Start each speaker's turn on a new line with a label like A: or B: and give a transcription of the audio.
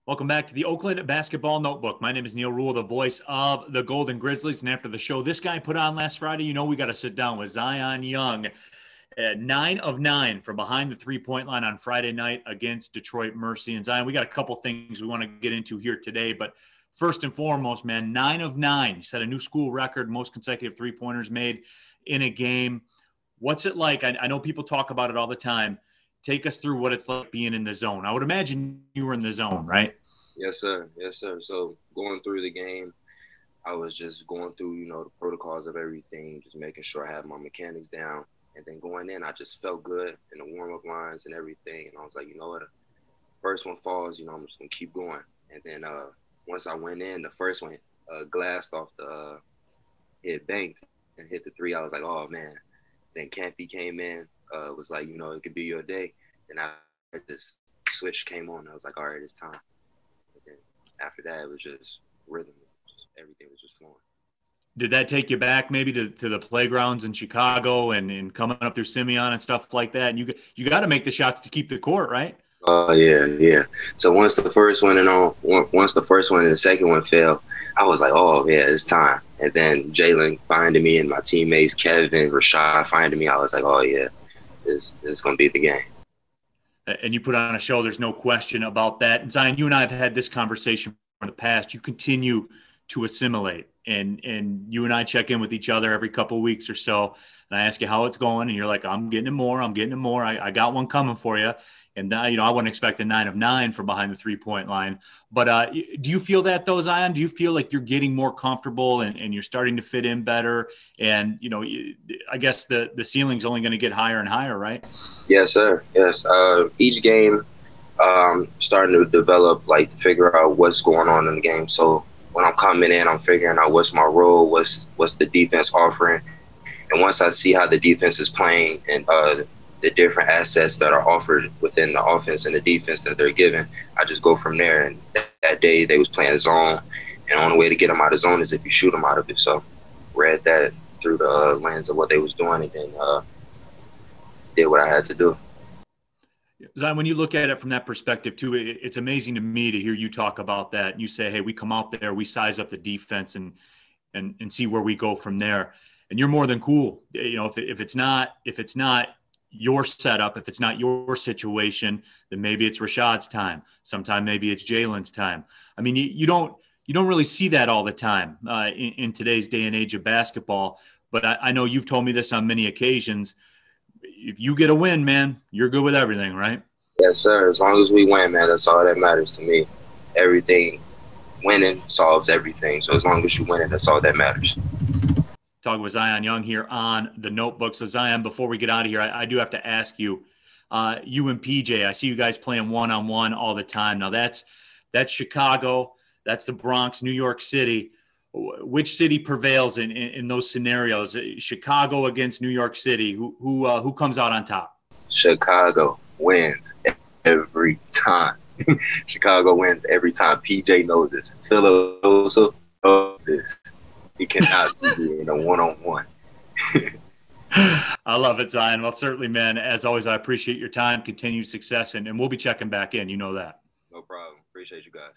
A: Welcome back to the Oakland Basketball Notebook. My name is Neal Ruhl, the voice of the Golden Grizzlies. And after the show this guy put on last Friday, we got to sit down with Zion Young at 9 of 9 from behind the three-point line on Friday night against Detroit Mercy. And Zion, we got a couple things we want to get into here today. But first and foremost, man, 9 of 9. You set a new school record, most consecutive three-pointers made in a game. What's it like? I know people talk about it all the time. Take us through what it's like being in the zone. I would imagine you were in the zone, right?
B: Yes, sir. Yes, sir. So going through the game, I was just going through, the protocols of everything, just making sure I had my mechanics down. And then going in, I just felt good in the warm-up lines and everything. And I was like, you know what? First one falls, I'm just going to keep going. And then once I went in, the first one glassed off the it banked and hit the three. I was like, oh, man. Then Campy came in. Was like, it could be your day. And this switch came on. I was like, all right, it's time. And then after that, it was just rhythm. Everything was just flowing.
A: Did that take you back maybe to the playgrounds in Chicago and coming up through Simeon and stuff like that? And you got to make the shots to keep the court, right?
B: Oh, yeah. So once the first one and the second one fell, I was like, oh, yeah, it's time. And then Jalen finding me and my teammates, Kevin, Rashad finding me. I was like, oh, yeah. It's going to be the game.
A: And you put on a show. There's no question about that. And Zion, you and I have had this conversation in the past. You continue to assimilate, and you and I check in with each other every couple of weeks or so. And I ask you how it's going, and you're like, I'm getting it more. I got one coming for you. And I wouldn't expect a 9 of 9 from behind the 3-point line. But do you feel that though, Zion? Do you feel like you're getting more comfortable and you're starting to fit in better? And, I guess the ceiling's only going to get higher and higher, right?
B: Yes, sir. Yes. Each game, starting to develop, figure out what's going on in the game. So when I'm coming in, I'm figuring out what's my role, what's the defense offering. And once I see how the defense is playing and the different assets that are offered within the offense and the defense that they're given, I just go from there. And that day they was playing zone, and the only way to get them out of zone is if you shoot them out of it. So read that through the lens of what they was doing, and then did what I had to do.
A: Zion, when you look at it from that perspective too, it's amazing to me to hear you talk about that. And you say, hey, we come out there, we size up the defense and see where we go from there. And you're more than cool. If it's not your setup, if it's not your situation, then maybe it's Rashad's time. Sometime maybe it's Jalen's time. I mean, you don't really see that all the time in today's day and age of basketball. But I know you've told me this on many occasions. If you get a win, man, you're good with everything, right?
B: Yes, sir. As long as we win, man, that's all that matters to me. Everything, winning solves everything. So as long as you win, that's all that matters.
A: Talking with Zion Young here on the Notebook. So Zion, before we get out of here, I do have to ask you, you and PJ, I see you guys playing one-on-one all the time. Now that's Chicago, that's the Bronx, New York City. Which city prevails in those scenarios? Chicago against New York City. Who comes out on top?
B: Chicago wins every time. Chicago wins every time. PJ knows this. Philadelphia knows this. You cannot be in a one-on-one.
A: I love it, Zion. Well, certainly, man. As always, I appreciate your time, continued success, and we'll be checking back in. You know that.
B: No problem. Appreciate you guys.